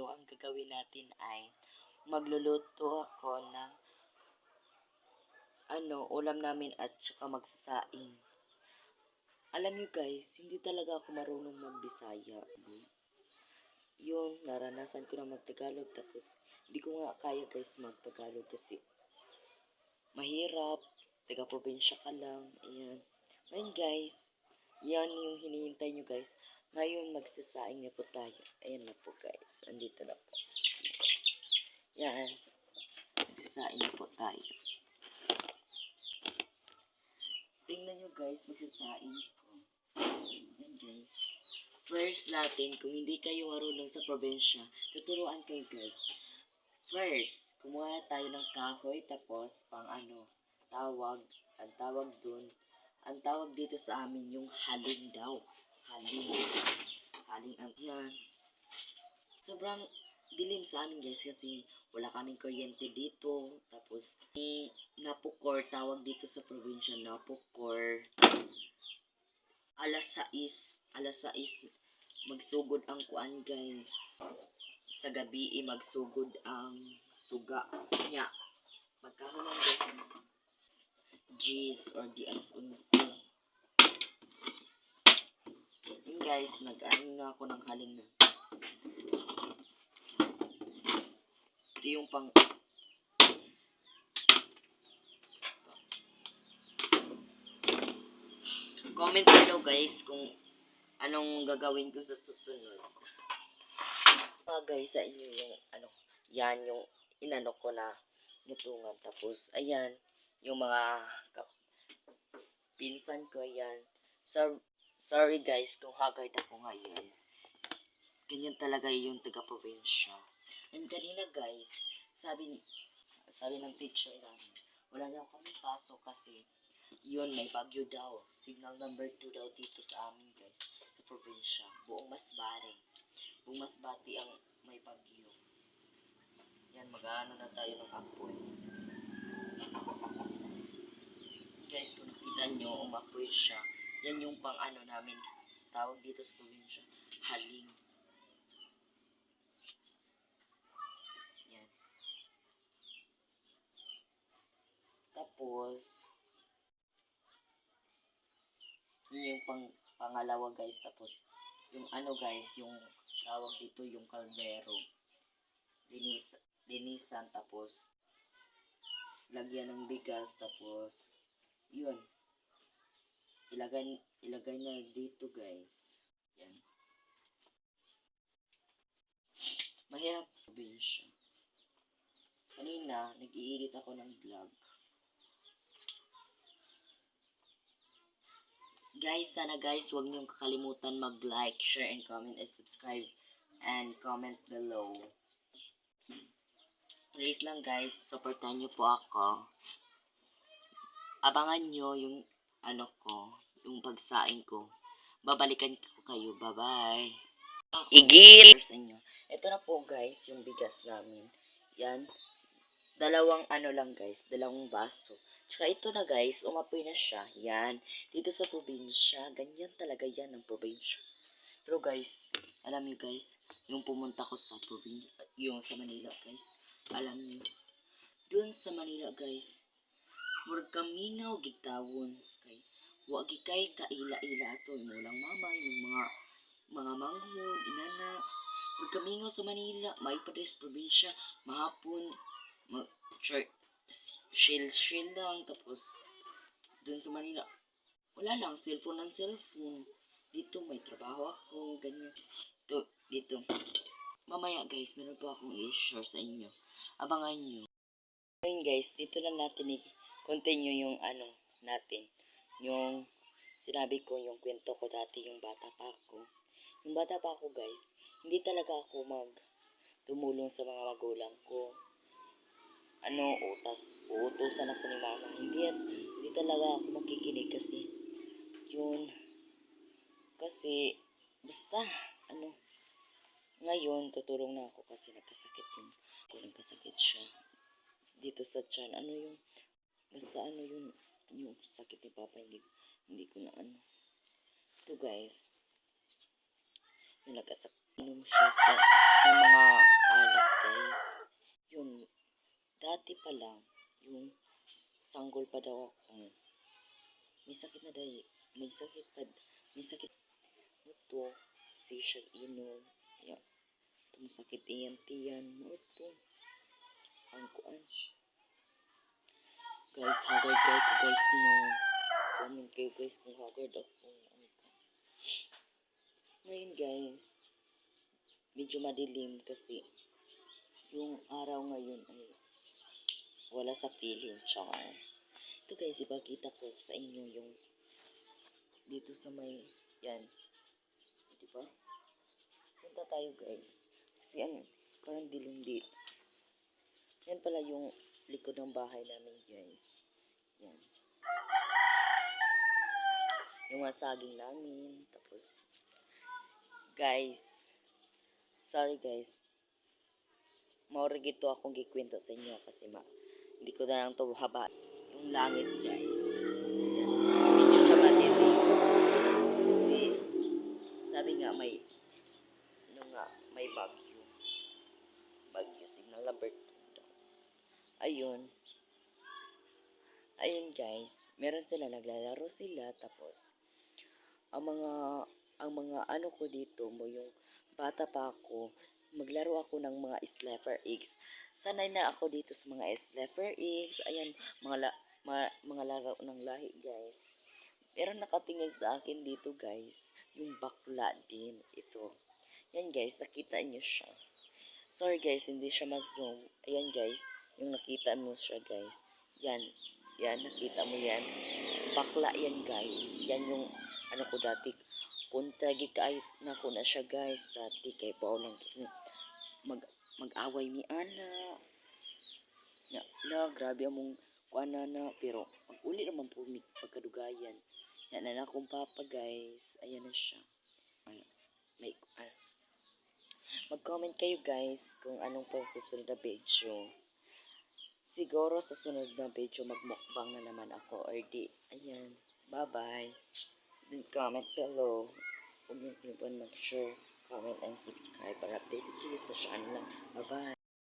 video, ang gagawin natin ay magluluto ako ng ulam namin at saka magsasaing. Alam nyo guys, hindi talaga ako marunong mag-Bisaya. Yun, naranasan ko na mag-Tagalog tapos hindi ko nga kaya guys mag-Tagalog kasi mahirap, taga-probinsya ka lang, ayan. Ngayon guys, yan yung hinihintay nyo guys. Ngayon magsasaing na po tayo. Ayan na po guys, andito na po. Yan, magsasaing na po tayo. Tingnan nyo guys, magsasaing ko. Yan guys. First natin, kung hindi kayo marunong sa probinsya, tuturuan kayo guys. First, kumuha tayo ng kahoy, tapos ang tawag dito sa amin yung haling daw. Haling ang yan. Sobrang dilim sa amin guys kasi wala kaming kuryente dito. Tapos, napukor, tawag dito sa probinsya, napukor. Alas 6 magsugod ang kuan guys. Sa gabi magsugod ang suga. Nya, magkano lang G's or di alas 11. Yun guys, nag-ano na ako ng haling na. Ito yung pang comment below guys kung anong gagawin ko sa susunod. Guys, sa inyo yung yan yung inano ko na nutungan. Tapos ayan yung mga pinsan ko, ayan. Sorry guys kung haggard ako ngayon. Ganyan talaga yung taga-probinsya. And kanina guys, sabi ng teacher namin, wala daw kami pasok kasi yun, may bagyo daw. Signal number 2 daw dito sa amin guys, sa probinsya. Buong Masbate ang may bagyo. Yan, mag-ano na tayo ng apoy. Guys, kung nakita nyo, umapoy siya. Yan yung pang namin, tawag dito sa probinsya, haling. Yan. Tapos, yun yung pangalawa guys. Tapos, yung guys, yung tawag dito yung kaldero. Linisan, tapos, lagyan ng bigas, tapos, yun. Ilagay na dito guys. Yan. Mahirap sabihin siya. Kanina, nag-i-edit ako ng vlog. Guys, sana guys, huwag niyong kakalimutan mag-like, share, and comment, and subscribe, and comment below. Please lang guys, supportan niyo po ako. Abangan niyo yung yung pagsaing ko. Babalikan ko kayo. Bye-bye. Igil! Ito na po guys, yung bigas namin. Yan. Dalawang lang guys, dalawang baso. Tsaka ito na guys, umapoy na siya. Yan. Dito sa probinsya, ganyan talaga yan ang probinsya. Pero guys, alam niyo guys, yung pumunta ko sa probinsya, yung sa Manila guys, alam niyo, dun sa Manila guys, murag kamingaw gitawon kay wa kay kaila-ila ato mo lang mama yung mga manghod inana. Murag kamingaw sa Manila, may padres probinsya, mahapon chill lang. Tapos dun sa Manila wala lang, cellphone. Dito may trabaho ako, ganyan. Dito mamaya guys, meron pa akong i-share sa inyo, abangan nyo. Ngayon guys, dito na natin continue yung natin. Yung sinabi ko, yung kwento ko dati, yung bata pa ako. Yung bata pa ako guys, hindi talaga ako tumulong sa mga magulang ko. Uutusan ako ni mama. Hindi talaga ako makikinig kasi basta ngayon tutulong na ako kasi nagkasakit siya dito sa tiyan. Basta yung sakit ni Papa, hindi ko na ito guys, yung nagkasakit siya ng mga alak guys. Yun, dati pa lang, yung sanggol pa daw ako. May sakit na dahil, may sakit ito. Sige siya inom. Yeah. Itong sakit tiyan. Ito. Ang kuan. Guys, haggard kayo ko guys no. Comment kayo guys kung haggard ako. Oh my God. Ngayon guys, medyo madilim kasi yung araw ngayon ay wala sa feeling. Tsaka, ito guys, ipakita ko sa inyo yung dito sa may, yan. Diba? Punta tayo guys. Kasi ano, parang dilim dito. Yan pala yung likod ng bahay namin guys. Yan. Yung mga saging namin. Tapos, guys, sorry guys. Maurigito akong gikwento sa inyo kasi hindi ko na lang to haba. Yung langit guys. Yan. Medyo siya madilim. Kasi, sabi nga may bagyo. Bagyo signal alert. Ayun. Ayun guys. Meron sila, naglalaro sila. Tapos, ang mga ano ko dito mo yung bata pa ako, maglaro ako ng mga slapper eggs. Sanay na ako dito sa mga slapper eggs. Ayan, mga laro ng lahi guys. Pero nakatingin sa akin dito guys, yung bakla din ito. Yan guys, nakita nyo siya. Sorry guys, hindi siya ma-zoom. Ayan guys, yung nakita mo siya guys. Yan, nakita mo yan. Bakla yan guys. Yan yung ano ko dati. Kontragi kahit na ko na siya guys. Dati kay Paul lang mag-away mi ana. Grabe among kuana na. Pero mag-uli naman po pagkadugayan. Yan na akong papa guys. Ayan na siya. Mag-comment kayo guys kung anong pa susunod na video. Siguro sa sunod na video magmukbang na naman ako or di. Ayan. Bye-bye. Then comment below. Huwag niyo mag-share, comment, and subscribe para updated kayo sa channel. Bye-bye.